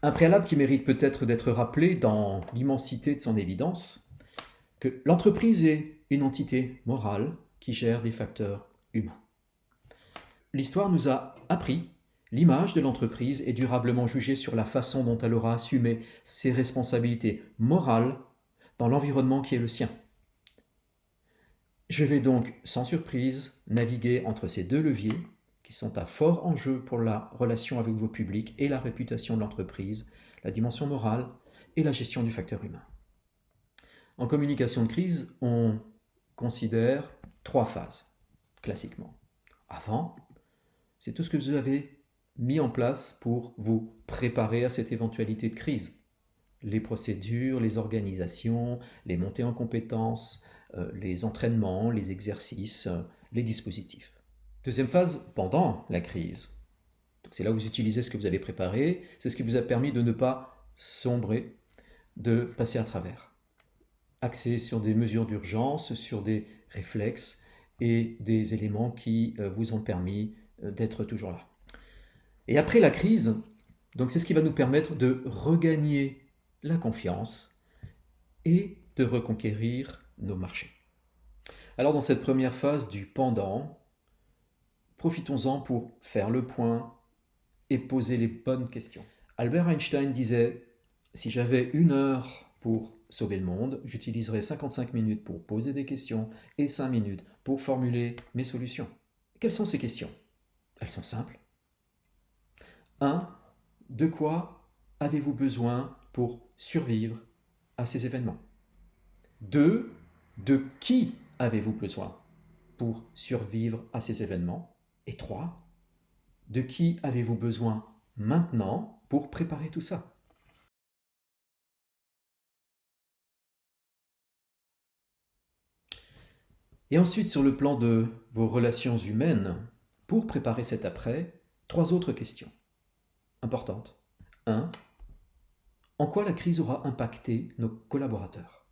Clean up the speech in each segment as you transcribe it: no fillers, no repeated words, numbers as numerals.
Un préalable qui mérite peut-être d'être rappelé dans l'immensité de son évidence, que l'entreprise est une entité morale qui gère des facteurs humains. L'histoire nous a appris l'image de l'entreprise est durablement jugée sur la façon dont elle aura assumé ses responsabilités morales dans l'environnement qui est le sien. Je vais donc, sans surprise, naviguer entre ces deux leviers qui sont à fort enjeu pour la relation avec vos publics et la réputation de l'entreprise, la dimension morale et la gestion du facteur humain. En communication de crise, on considère 3 phases, classiquement. Avant, c'est tout ce que vous avez mis en place pour vous préparer à cette éventualité de crise. Les procédures, les organisations, les montées en compétences, les entraînements, les exercices, les dispositifs. Deuxième phase, pendant la crise. C'est là où vous utilisez ce que vous avez préparé, c'est ce qui vous a permis de ne pas sombrer, de passer à travers. Axé sur des mesures d'urgence, sur des réflexes et des éléments qui vous ont permis d'être toujours là. Et après la crise, donc c'est ce qui va nous permettre de regagner la confiance et de reconquérir nos marchés. Alors dans cette première phase du pendant, profitons-en pour faire le point et poser les bonnes questions. Albert Einstein disait « Si j'avais 1 heure pour sauver le monde, j'utiliserais 55 minutes pour poser des questions et 5 minutes pour formuler mes solutions. » Quelles sont ces questions? Elles sont simples. 1. De quoi avez-vous besoin pour survivre à ces événements? 2. De qui avez-vous besoin pour survivre à ces événements? Et 3. De qui avez-vous besoin maintenant pour préparer tout ça? Et ensuite, sur le plan de vos relations humaines, pour préparer cet après, 3 autres questions importantes. 1. En quoi la crise aura impacté nos collaborateurs?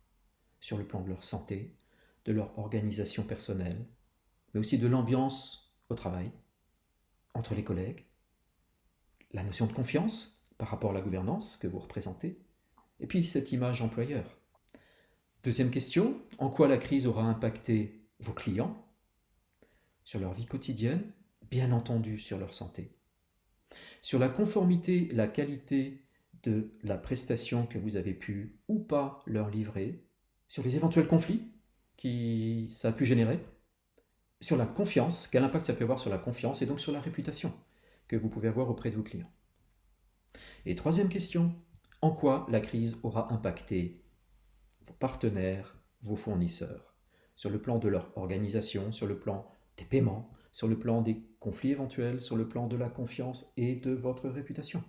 Sur le plan de leur santé, de leur organisation personnelle, mais aussi de l'ambiance au travail, entre les collègues, la notion de confiance par rapport à la gouvernance que vous représentez, et puis cette image employeur. Deuxième question, en quoi la crise aura impacté vos clients, sur leur vie quotidienne, bien entendu sur leur santé, sur la conformité, la qualité de la prestation que vous avez pu ou pas leur livrer, sur les éventuels conflits que ça a pu générer, sur la confiance, quel impact ça peut avoir sur la confiance et donc sur la réputation que vous pouvez avoir auprès de vos clients. Et troisième question, en quoi la crise aura impacté vos partenaires, vos fournisseurs, sur le plan de leur organisation, sur le plan des paiements, sur le plan des conflits éventuels, sur le plan de la confiance et de votre réputation.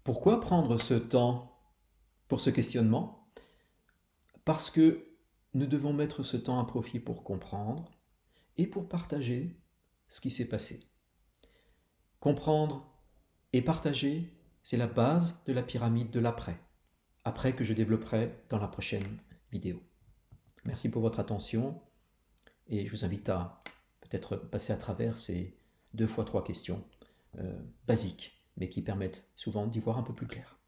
Pourquoi prendre ce temps pour ce questionnement? Parce que nous devons mettre ce temps à profit pour comprendre et pour partager ce qui s'est passé. Comprendre et partager, c'est la base de la pyramide de l'après. Après que je développerai dans la prochaine vidéo. Merci pour votre attention et je vous invite à peut-être passer à travers ces 2 fois 3 questions basiques, mais qui permettent souvent d'y voir un peu plus clair.